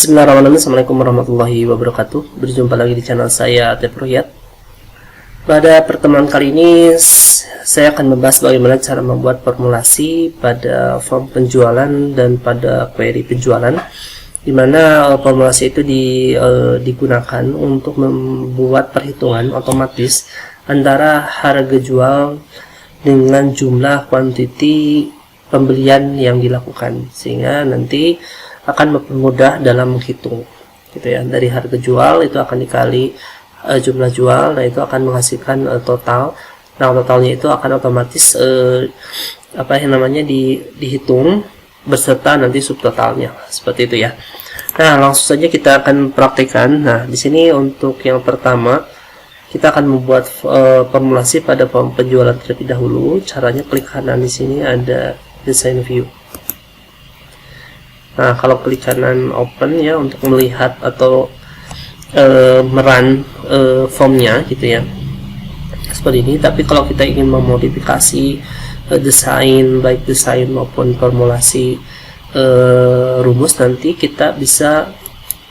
Bismillahirrahmanirrahim. Assalamualaikum warahmatullahi wabarakatuh. Berjumpa lagi di channel saya, Atep Royat. Pada pertemuan kali ini saya akan membahas bagaimana cara membuat formulasi pada form penjualan dan pada query penjualan, di mana formulasi itu digunakan untuk membuat perhitungan otomatis antara harga jual dengan jumlah kuantiti pembelian yang dilakukan, sehingga nanti akan mempermudah dalam menghitung gitu ya. Dari harga jual itu akan dikali jumlah jual, nah itu akan menghasilkan total. Nah, totalnya itu akan otomatis dihitung beserta nanti subtotalnya, seperti itu ya. Nah, langsung saja kita akan praktekkan. Nah, di sini untuk yang pertama kita akan membuat formulasi pada form penjualan terlebih dahulu. Caranya klik kanan, di sini ada design view. Nah, kalau klik kanan open ya untuk melihat atau merun formnya gitu ya, seperti ini. Tapi kalau kita ingin memodifikasi desain, baik desain maupun formulasi rumus, nanti kita bisa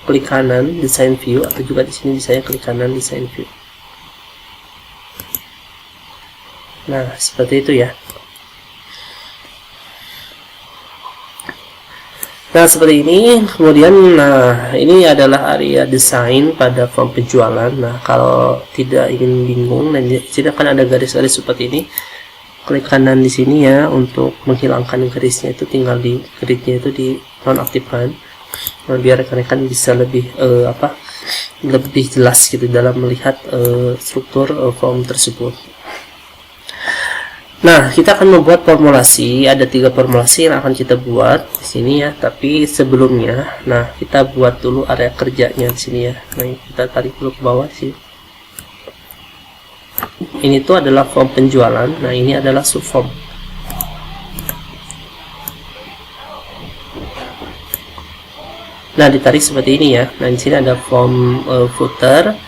klik kanan design view, atau juga di sini bisa klik kanan design view. Nah, seperti itu ya. Nah, seperti ini. Kemudian, nah, ini adalah area desain pada form penjualan. Nah, kalau tidak ingin bingung, dan di sini akan ada garis-garis seperti ini. Klik kanan di sini ya untuk menghilangkan garisnya, itu tinggal di garisnya itu di nonaktifkan. Nah, biar rekan-rekan bisa lebih lebih jelas gitu dalam melihat struktur form tersebut. Nah, kita akan membuat formulasi. Ada 3 formulasi yang akan kita buat di sini ya. Tapi sebelumnya, nah, kita buat dulu area kerjanya di sini ya. Nah, kita tarik dulu ke bawah sih. Ini tuh adalah form penjualan. Nah, ini adalah subform. Nah, ditarik seperti ini ya. Nah, di sini ada form footer.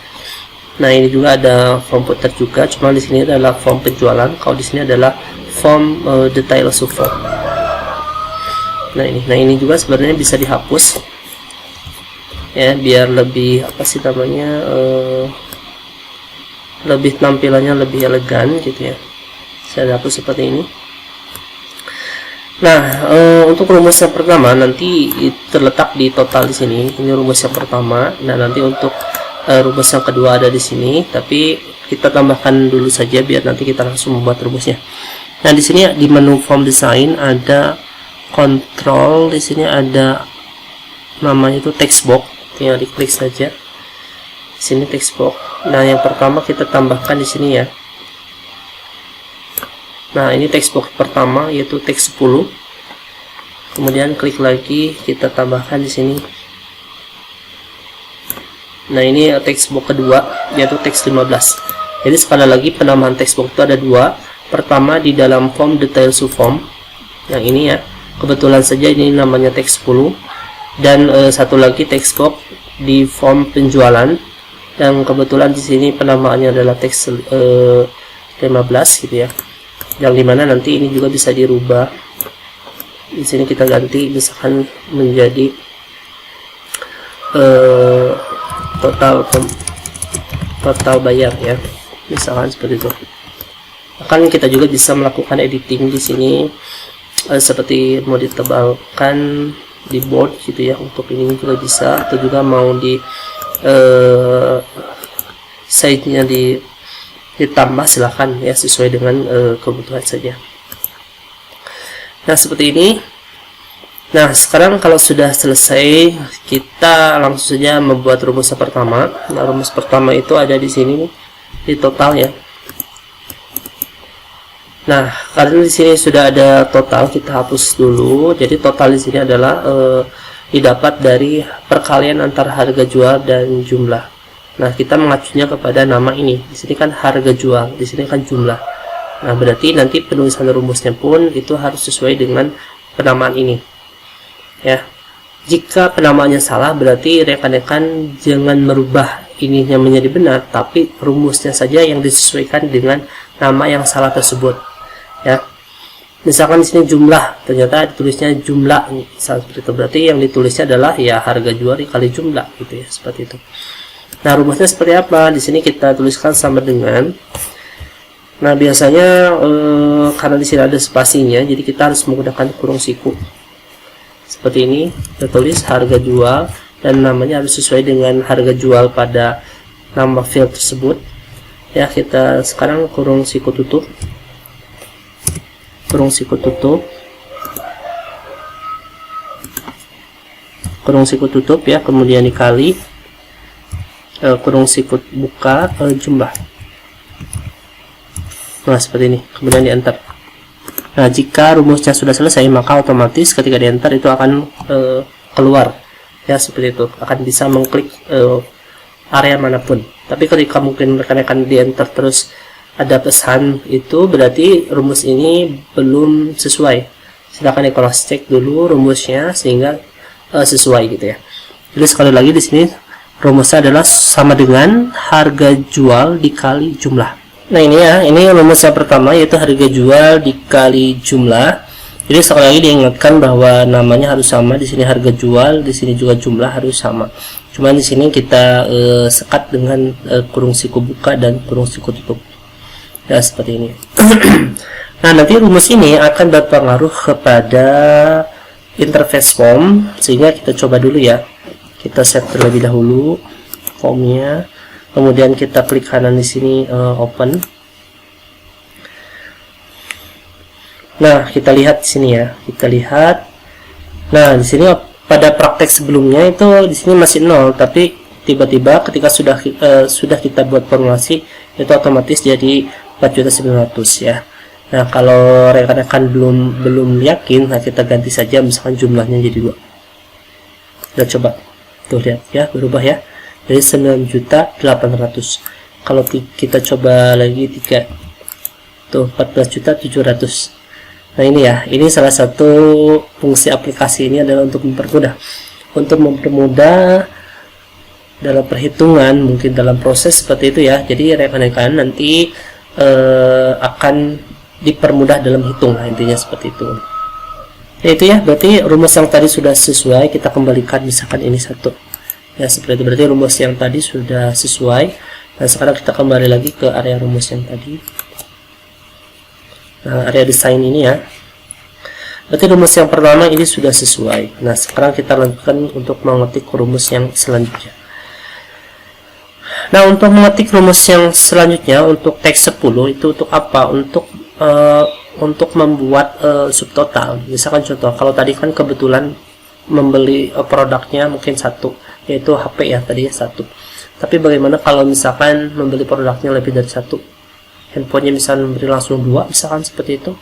Nah, ini juga ada form footer juga, cuma di sini adalah form penjualan. Kalau di sini adalah form detail subform. Nah, ini juga sebenarnya bisa dihapus ya, biar lebih lebih tampilannya lebih elegan gitu ya. Saya hapus seperti ini. Nah, untuk rumus yang pertama nanti terletak di total di sini. Ini rumus yang pertama. Nah, nanti untuk rumus yang kedua ada di sini, tapi kita tambahkan dulu saja biar nanti kita langsung membuat rumusnya. Nah, di sini di menu form design ada control, di sini ada namanya itu text box, tinggal diklik saja. Di sini text box. Nah, yang pertama kita tambahkan di sini ya. Nah, ini text box pertama yaitu teks 10. Kemudian klik lagi, kita tambahkan di sini. Nah, ini text box kedua yaitu teks 15. Jadi sekali lagi penambahan text box itu ada 2. Pertama di dalam form detail subform yang ini ya. Kebetulan saja ini namanya teks 10. Dan satu lagi text box di form penjualan yang kebetulan di sini penamaannya adalah teks 15 gitu ya. Yang dimana nanti ini juga bisa dirubah. Di sini kita ganti misalkan menjadi total bayar ya, misalkan seperti itu. Akan kita juga bisa melakukan editing di sini seperti mau ditebalkan di board gitu ya, untuk ini juga bisa, atau juga mau di size-nya ditambah, silahkan ya, sesuai dengan kebutuhan saja. Nah, seperti ini. Nah, sekarang kalau sudah selesai, kita langsung saja membuat rumus yang pertama. Nah, rumus pertama itu ada di sini di total ya. Nah, karena di sini sudah ada total, kita hapus dulu. Jadi total di sini adalah didapat dari perkalian antara harga jual dan jumlah. Nah, kita mengacunya kepada nama ini. Di sini kan harga jual, di sini kan jumlah. Nah, berarti nanti penulisan rumusnya pun itu harus sesuai dengan penamaan ini. Ya, jika penamaannya salah, berarti rekan-rekan jangan merubah ininya menjadi benar, tapi rumusnya saja yang disesuaikan dengan nama yang salah tersebut ya. Misalkan di sini jumlah, ternyata ditulisnya jumlah, seperti itu, berarti yang ditulisnya adalah ya harga jual dikali jumlah gitu ya, seperti itu. Nah, rumusnya seperti apa? Di sini kita tuliskan sama dengan, nah biasanya karena di sini ada spasinya, jadi kita harus menggunakan kurung siku. Seperti ini, kita tulis harga jual dan namanya harus sesuai dengan harga jual pada nama file tersebut. Ya, kita sekarang kurung siku tutup. Kurung siku tutup, kurung siku tutup ya, kemudian dikali kurung siku buka jumlah. Nah, seperti ini, kemudian di enter. Nah, jika rumusnya sudah selesai, maka otomatis ketika di enter itu akan keluar ya, seperti itu, akan bisa mengklik area manapun. Tapi ketika mungkin rekan-rekan di enter terus ada pesan, itu berarti rumus ini belum sesuai. Silakan di cross check dulu rumusnya sehingga sesuai gitu ya. Jadi sekali lagi di sini rumusnya adalah sama dengan harga jual dikali jumlah. Nah, ini ya, ini rumus yang pertama yaitu harga jual dikali jumlah. Jadi sekali lagi diingatkan bahwa namanya harus sama, di sini harga jual, di sini juga jumlah harus sama. Cuman di sini kita sekat dengan kurung siku buka dan kurung siku tutup. Ya, seperti ini. Nah, nanti rumus ini akan berpengaruh kepada interface form, sehingga kita coba dulu ya. Kita set terlebih dahulu formnya, kemudian kita klik kanan di sini open. Nah, kita lihat di sini ya. Kita lihat. Nah, di sini pada praktek sebelumnya itu di sini masih 0, tapi tiba-tiba ketika sudah kita buat formulasi itu otomatis jadi 4.900.000 ya. Nah, kalau rekan-rekan belum yakin, nah kita ganti saja, misalkan jumlahnya jadi 2. Kita coba tuh, lihat ya, berubah ya, jadi 9.800.000. Kalau kita coba lagi 3 tuh 14.700.000. Nah, ini ya, ini salah satu fungsi aplikasi ini adalah untuk mempermudah dalam perhitungan, mungkin dalam proses seperti itu ya. Jadi rekan-rekan nanti akan dipermudah dalam hitung, nah, intinya seperti itu. Ya, itu ya, berarti rumus yang tadi sudah sesuai, kita kembalikan misalkan ini 1 ya, seperti itu, berarti rumus yang tadi sudah sesuai. Nah, sekarang kita kembali lagi ke area rumus yang tadi. Nah, area desain ini ya, berarti rumus yang pertama ini sudah sesuai. Nah, sekarang kita lanjutkan untuk mengetik rumus yang selanjutnya. Nah, untuk mengetik rumus yang selanjutnya untuk teks 10 itu untuk apa? Untuk membuat subtotal. Misalkan contoh, kalau tadi kan kebetulan membeli produknya mungkin 1, yaitu HP ya, tadi ya 1. Tapi bagaimana kalau misalkan membeli produknya lebih dari 1? Handphonenya misalnya memberi langsung 2, misalkan seperti itu,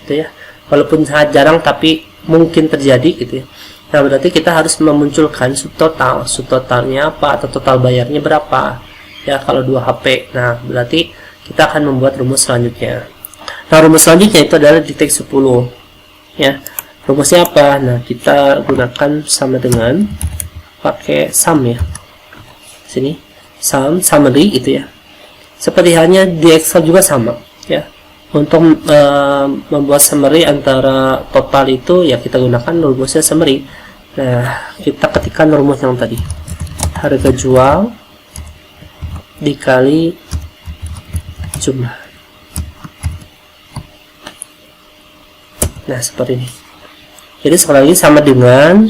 gitu ya. Walaupun sangat jarang tapi mungkin terjadi gitu ya. Nah, berarti kita harus memunculkan subtotal. Subtotalnya apa, atau total bayarnya berapa? Ya, kalau 2 HP. Nah, berarti kita akan membuat rumus selanjutnya. Nah, rumus selanjutnya itu adalah di teks 10 ya. Rumusnya apa? Nah, kita gunakan sama dengan pakai sum ya. Sini sum, summary itu ya. Seperti halnya di Excel juga sama ya. Untuk membuat summary antara total itu ya, kita gunakan rumusnya summary. Nah, kita ketikkan rumus yang tadi, harga jual dikali jumlah. Nah, seperti ini. Jadi sekali lagi sama dengan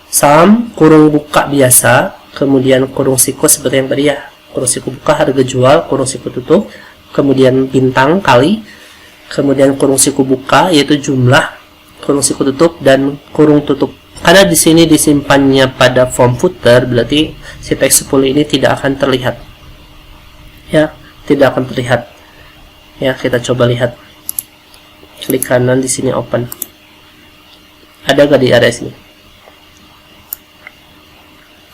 sum kurung buka biasa, kemudian kurung siku seperti yang tadi ya, kurung siku buka harga jual, kurung siku tutup, kemudian bintang kali, kemudian kurung siku buka yaitu jumlah, kurung siku tutup, dan kurung tutup. Karena di sini disimpannya pada form footer, berarti si teks 10 ini tidak akan terlihat ya, tidak akan terlihat ya. Kita coba lihat, klik kanan di sini open, ada gak di area sini?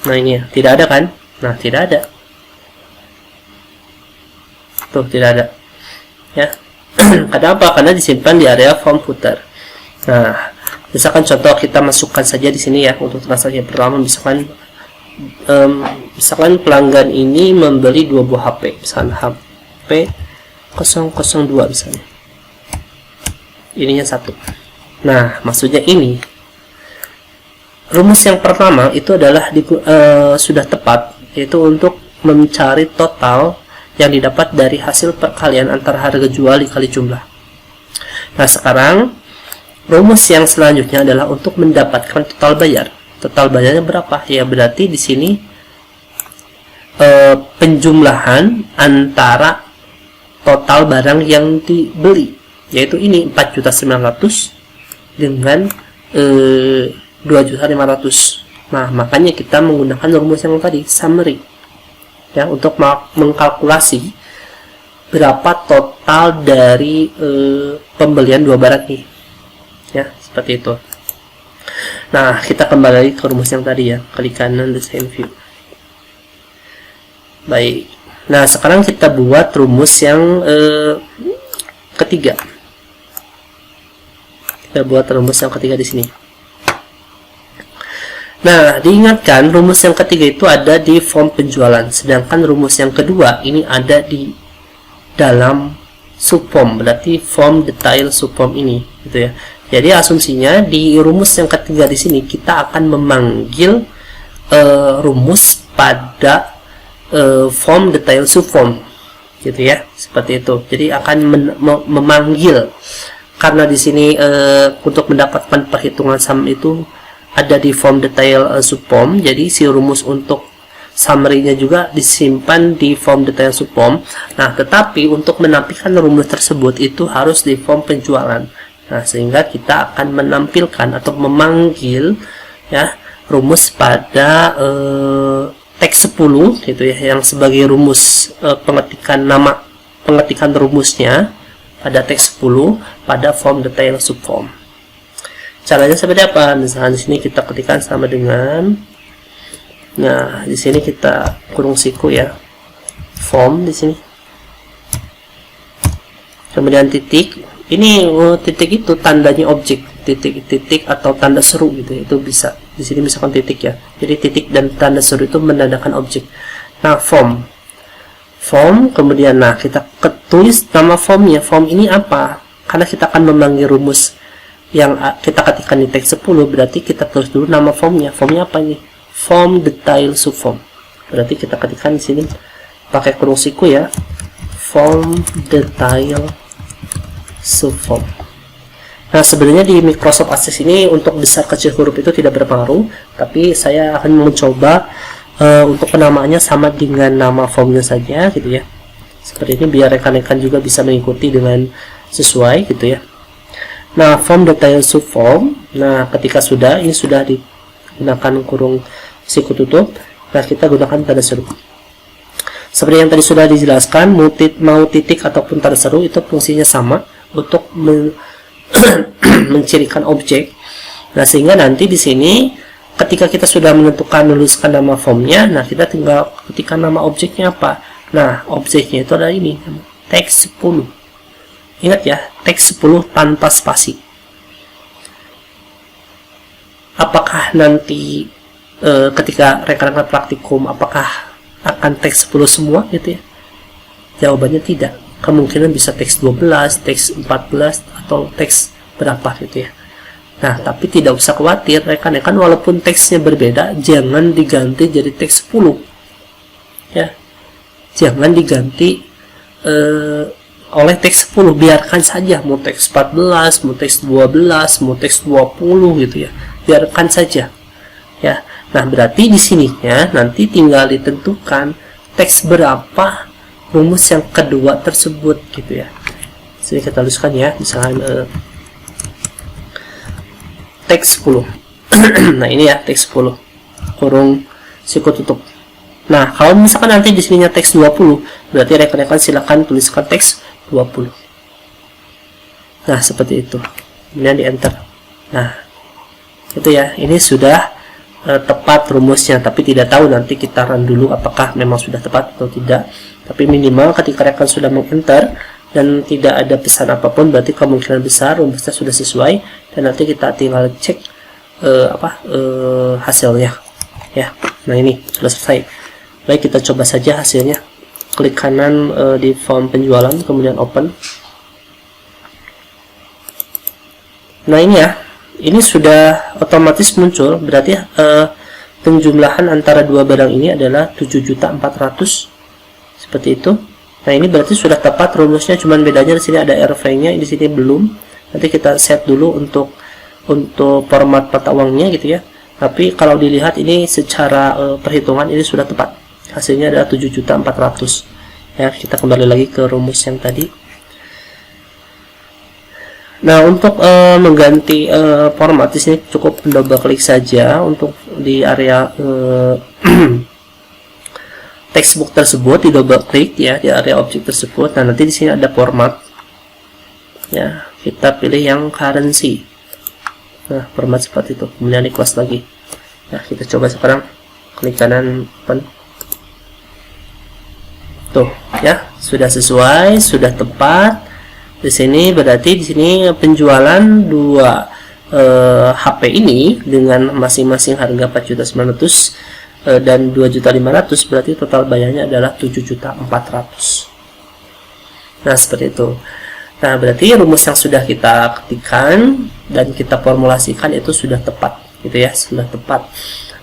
Nah, ini ya, tidak ada kan? Nah, tidak ada tuh, tidak ada ya. Kenapa? Karena disimpan di area form footer. Nah, misalkan contoh kita masukkan saja di sini ya, untuk transaksi yang pertama, misalkan pelanggan ini membeli 2 buah HP, misalkan HP 002 misalnya. ininya 1. Nah, maksudnya ini rumus yang pertama itu adalah sudah tepat, yaitu untuk mencari total yang didapat dari hasil perkalian antara harga jual dikali jumlah. Nah, sekarang rumus yang selanjutnya adalah untuk mendapatkan total bayar. Total bayarnya berapa? Ya, berarti di sini penjumlahan antara total barang yang dibeli, yaitu ini 4.900.000 dengan 2.500.000. Nah, makanya kita menggunakan rumus yang tadi, summary, ya, untuk mengkalkulasi berapa total dari pembelian dua barang ini, ya, seperti itu. Nah, kita kembali lagi ke rumus yang tadi, ya, klik kanan design view. Baik, nah sekarang kita buat rumus yang ketiga. Kita buat rumus yang ketiga di sini. Nah, diingatkan rumus yang ketiga itu ada di form penjualan, sedangkan rumus yang kedua ini ada di dalam subform, berarti form detail subform ini, gitu ya. Jadi asumsinya di rumus yang ketiga di sini kita akan memanggil rumus pada form detail subform, gitu ya, seperti itu. Jadi akan memanggil, karena di sini untuk mendapatkan perhitungan sum itu ada di form detail subform, jadi si rumus untuk summary-nya juga disimpan di form detail subform. Nah, tetapi untuk menampilkan rumus tersebut itu harus di form penjualan. Nah, sehingga kita akan menampilkan atau memanggil, ya, rumus pada teks 10, gitu ya, yang sebagai rumus pengetikan rumusnya pada teks 10 pada form detail subform. Caranya seperti apa? Misalnya di sini kita ketikkan sama dengan, nah, di sini kita kurung siku, ya, form di sini, kemudian titik. Ini titik itu tandanya objek, titik atau tanda seru, gitu. Itu bisa di sini misalkan titik, ya. Jadi titik dan tanda seru itu menandakan objek. Nah, form, kemudian nah kita ketulis nama formnya. Form ini apa? Karena kita akan memanggil rumus yang kita ketikkan di teks 10, berarti kita tulis dulu nama formnya. Formnya apa ini? Form detail subform. Berarti kita ketikkan di sini pakai kurung siku, ya, form detail subform. Nah, sebenarnya di Microsoft Access ini untuk besar kecil huruf itu tidak berpengaruh, tapi saya akan mencoba untuk penamaannya sama dengan nama formnya saja, gitu ya. Seperti ini biar rekan-rekan juga bisa mengikuti dengan sesuai, gitu ya. Nah, form detail subform. Nah, ketika ini sudah digunakan kurung siku tutup, nah kita gunakan tanda seru. Seperti yang tadi sudah dijelaskan, mau titik ataupun tanda seru itu fungsinya sama untuk mencirikan objek. Nah, sehingga nanti di sini ketika kita sudah menuliskan nama formnya, nah kita tinggal ketikkan nama objeknya apa. Nah, objeknya itu adalah ini, teks 10. Ingat, ya, teks 10 tanpa spasi. Apakah nanti ketika rekan-rekan praktikum apakah akan teks 10 semua, gitu ya? Jawabannya tidak. Kemungkinan bisa teks 12, teks 14, atau teks berapa, gitu ya. Nah, tapi tidak usah khawatir rekan-rekan, walaupun teksnya berbeda, jangan diganti jadi teks 10, ya. Jangan diganti oleh teks 10, biarkan saja, mau teks 14, mau teks 12, mau teks 20, gitu ya, biarkan saja, ya. Nah, berarti di sininya nanti tinggal ditentukan teks berapa rumus yang kedua tersebut, gitu ya. Sini kita tuliskan, ya, misalnya teks 10. Nah, ini, ya, teks 10 kurung siku tutup. Nah, kalau misalkan nanti di sininya teks 20, berarti rekan-rekan silakan tuliskan teks 20. Nah, seperti itu. Kemudian di enter. Nah, itu, ya, ini sudah tepat rumusnya, tapi tidak tahu, nanti kita run dulu apakah memang sudah tepat atau tidak. Tapi minimal ketika rekan sudah meng-enter dan tidak ada pesan apapun, berarti kemungkinan besar rumusnya sudah sesuai, dan nanti kita tinggal cek hasilnya, ya. Nah, ini sudah selesai. Baik, kita coba saja hasilnya. Klik kanan di form penjualan, kemudian open. Nah ini ya, ini sudah otomatis muncul, berarti penjumlahan antara dua barang ini adalah 7.400.000 seperti itu. Nah ini berarti sudah tepat rumusnya, cuman bedanya di sini ada RV-nya, di sini belum. Nanti kita set dulu untuk format mata uangnya gitu ya. Tapi kalau dilihat ini secara perhitungan ini sudah tepat. Hasilnya adalah 7.400.000. Ya, kita kembali lagi ke rumus yang tadi. Nah, untuk mengganti format di sini cukup double klik saja untuk di area textbook tersebut, di double klik ya di area objek tersebut. Nah, nanti di sini ada format. Ya, kita pilih yang currency. Nah, format seperti itu. Kemudian di close lagi. Nah, kita coba sekarang klik kanan open. Tuh, ya, sudah sesuai, sudah tepat. Di sini berarti di sini penjualan dua HP ini dengan masing-masing harga 4.900.000 dan 2.500.000, berarti total bayarnya adalah 7.400.000. Nah, seperti itu. Nah, berarti rumus yang sudah kita ketikkan dan kita formulasikan itu sudah tepat, gitu ya, sudah tepat.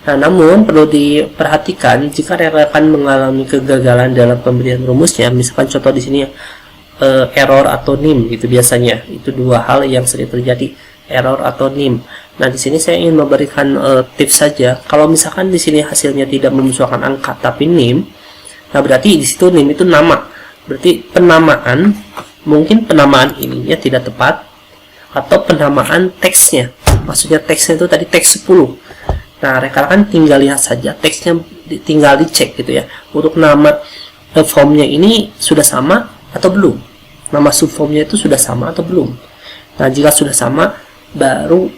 Nah, namun perlu diperhatikan jika rekan mengalami kegagalan dalam pemberian rumusnya, misalkan contoh di sini error atau NIM gitu, biasanya itu dua hal yang sering terjadi, error atau NIM. Nah, di sini saya ingin memberikan tips saja. Kalau misalkan di sini hasilnya tidak memasukkan angka tapi NIM, nah berarti di situ NIM itu nama. Berarti penamaan, mungkin penamaan ininya tidak tepat atau penamaan teksnya. Maksudnya teksnya itu tadi teks 10. Nah, rekan-rekan tinggal lihat saja teksnya, tinggal dicek gitu ya. Untuk nama formnya ini sudah sama atau belum? Nama subformnya itu sudah sama atau belum? Nah, jika sudah sama, baru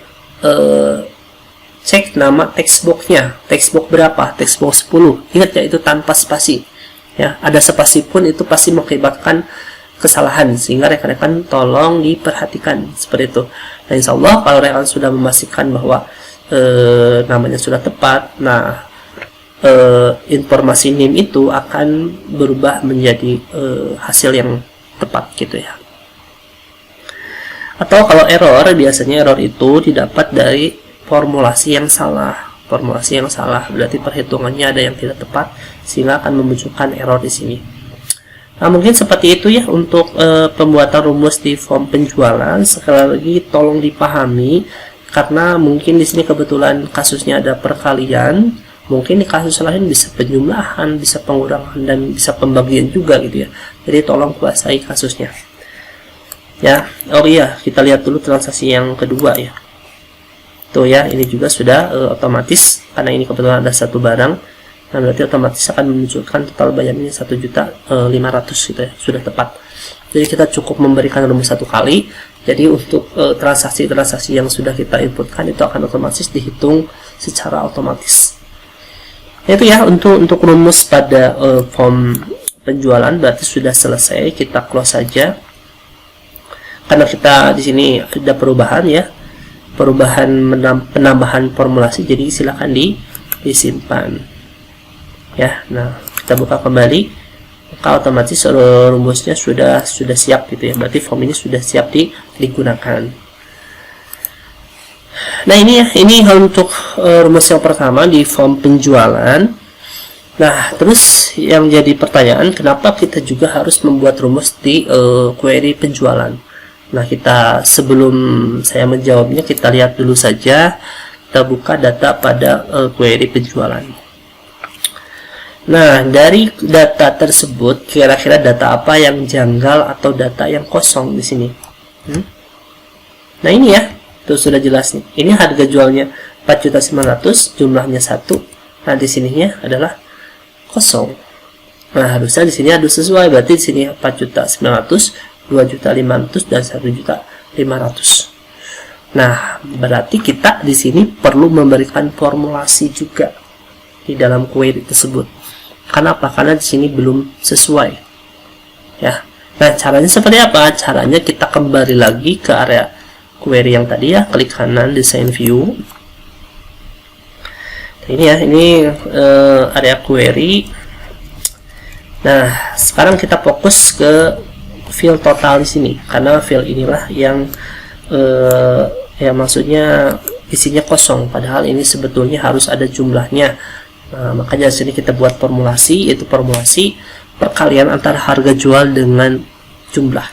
cek nama textbooknya. Textbook berapa? Textbook 10. Ingat ya, itu tanpa spasi. Ya, ada spasi pun itu pasti mengakibatkan kesalahan, sehingga rekan-rekan tolong diperhatikan seperti itu. Nah, insya Allah kalau rekan sudah memastikan bahwa namanya sudah tepat, nah informasi NIM itu akan berubah menjadi hasil yang tepat gitu ya. Atau kalau error, biasanya error itu didapat dari formulasi yang salah. Formulasi yang salah berarti perhitungannya ada yang tidak tepat, sehingga akan memunculkan error di sini. Nah, mungkin seperti itu ya untuk pembuatan rumus di form penjualan. Sekali lagi tolong dipahami, karena mungkin di sini kebetulan kasusnya ada perkalian. Mungkin di kasus lain bisa penjumlahan, bisa pengurangan, dan bisa pembagian juga gitu ya. Jadi tolong kuasai kasusnya. Ya, oh iya, kita lihat dulu transaksi yang kedua ya. Tuh ya, ini juga sudah otomatis, karena ini kebetulan ada satu barang. Nah, berarti otomatis akan memunculkan total bayarnya 1.500.000 gitu ya, sudah tepat. Jadi kita cukup memberikan rumus satu kali. Jadi untuk transaksi-transaksi yang sudah kita inputkan itu akan otomatis dihitung secara otomatis. Itu ya untuk rumus pada form penjualan berarti sudah selesai. Kita close saja karena kita di sini ada perubahan ya, penambahan formulasi, jadi silakan disimpan ya. Nah, kita buka kembali, maka otomatis rumusnya sudah siap gitu ya, berarti form ini sudah siap digunakan. Nah, ini untuk rumus yang pertama di form penjualan. Nah, terus yang jadi pertanyaan, kenapa kita juga harus membuat rumus di query penjualan? Nah, kita sebelum saya menjawabnya, kita lihat dulu saja. Kita buka data pada query penjualan. Nah, dari data tersebut, kira-kira data apa yang janggal atau data yang kosong di sini? Nah, ini ya. Itu sudah jelas nih. Ini harga jualnya 4.900.000, jumlahnya 1. Nah, di sininya adalah kosong. Nah, harusnya di sini harus sesuai. Berarti di sini 4.900.000, 2.500.000 dan 1.500.000. Nah, berarti kita di sini perlu memberikan formulasi juga di dalam query tersebut. Kenapa? Karena di sini belum sesuai. Ya. Nah, caranya seperti apa? Caranya kita kembali lagi ke area query yang tadi ya, klik kanan design view. Ini ya, ini area query. Nah, sekarang kita fokus ke field total di sini, karena field inilah yang ya, maksudnya isinya kosong, padahal ini sebetulnya harus ada jumlahnya. Nah, makanya di sini kita buat formulasi, yaitu formulasi perkalian antara harga jual dengan jumlah,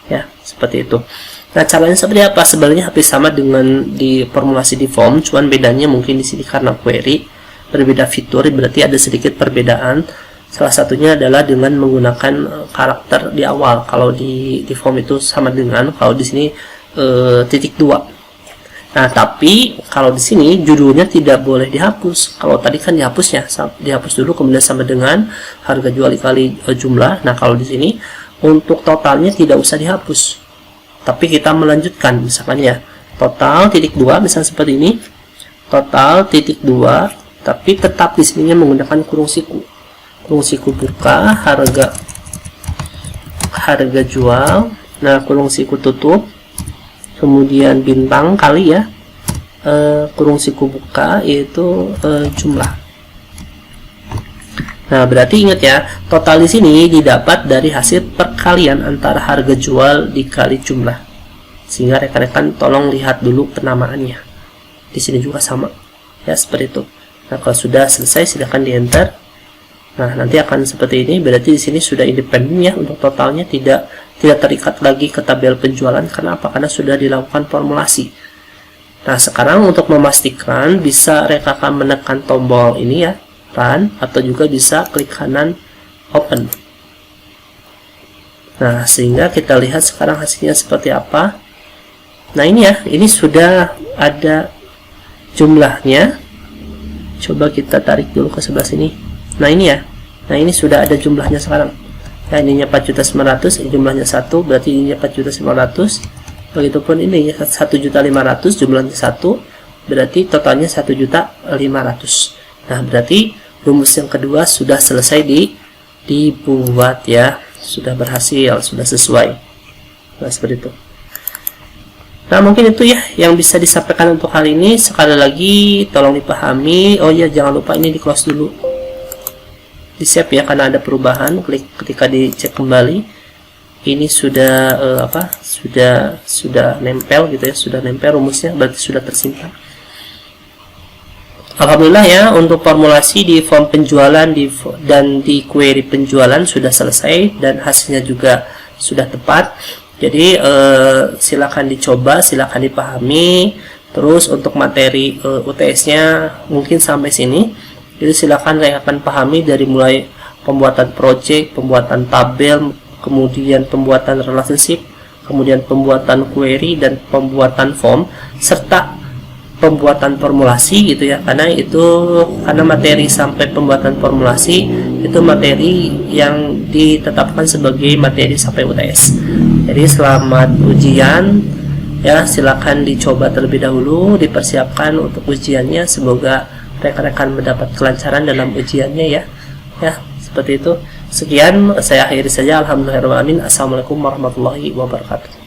ya, seperti itu. Nah, caranya seperti apa? Sebenarnya hampir sama dengan di formulasi di form, cuman bedanya mungkin di sini karena query berbeda fitur, berarti ada sedikit perbedaan. Salah satunya adalah dengan menggunakan karakter di awal. Kalau di form itu sama dengan, kalau di sini titik 2. Nah, tapi kalau di sini judulnya tidak boleh dihapus. Kalau tadi kan dihapusnya, dihapus dulu kemudian sama dengan harga jual dikali jumlah. Nah, kalau di sini untuk totalnya tidak usah dihapus, tapi kita melanjutkan, misalkan ya, total titik 2, misalnya seperti ini, total titik 2, tapi tetap di sininya menggunakan kurung siku. Kurung siku buka harga jual, nah kurung siku tutup, kemudian bintang kali ya, kurung siku buka, yaitu jumlah. Nah, berarti ingat ya, total di sini didapat dari hasil perkalian antara harga jual dikali jumlah. Sehingga rekan-rekan tolong lihat dulu penamaannya. Di sini juga sama, ya, seperti itu. Nah, kalau sudah selesai silahkan di enter. Nah, nanti akan seperti ini. Berarti di sini sudah independen ya, untuk totalnya tidak terikat lagi ke tabel penjualan. Kenapa? Karena sudah dilakukan formulasi. Nah, sekarang untuk memastikan bisa rekan-rekan menekan tombol ini ya, run, atau juga bisa klik kanan open. Nah, sehingga kita lihat sekarang hasilnya seperti apa. Nah, ini ya, ini sudah ada jumlahnya. Coba kita tarik dulu ke sebelah sini. Nah, ini ya. Nah, ini sudah ada jumlahnya sekarang. Nah, ininya 4.900.000, ini jumlahnya 1, berarti ininya 4.900.000. Begitupun ini ya, 1.500.000, jumlahnya 1, berarti totalnya 1.500.000. Nah, berarti rumus yang kedua sudah selesai dibuat ya. Sudah berhasil, sudah sesuai. Nah, seperti itu. Nah, mungkin itu ya yang bisa disampaikan untuk hal ini. Sekali lagi tolong dipahami. Oh ya, jangan lupa ini di close dulu, di save ya, karena ada perubahan. Klik ketika dicek kembali, ini sudah sudah nempel gitu ya, sudah nempel rumusnya, berarti sudah tersimpan. Alhamdulillah ya, untuk formulasi di form penjualan dan di query penjualan sudah selesai dan hasilnya juga sudah tepat. Jadi silakan dicoba, silakan dipahami. Terus untuk materi UTS-nya mungkin sampai sini. Jadi silakan rekan pahami dari mulai pembuatan project, pembuatan tabel, kemudian pembuatan relationship, kemudian pembuatan query dan pembuatan form, serta pembuatan formulasi gitu ya. Karena materi sampai pembuatan formulasi itu materi yang ditetapkan sebagai materi sampai UTS. Jadi selamat ujian ya, silakan dicoba terlebih dahulu, dipersiapkan untuk ujiannya. Semoga rekan-rekan mendapat kelancaran dalam ujiannya ya. Ya, seperti itu. Sekian, saya akhiri saja. Alhamdulillahirrahmanirrahim. Assalamualaikum warahmatullahi wabarakatuh.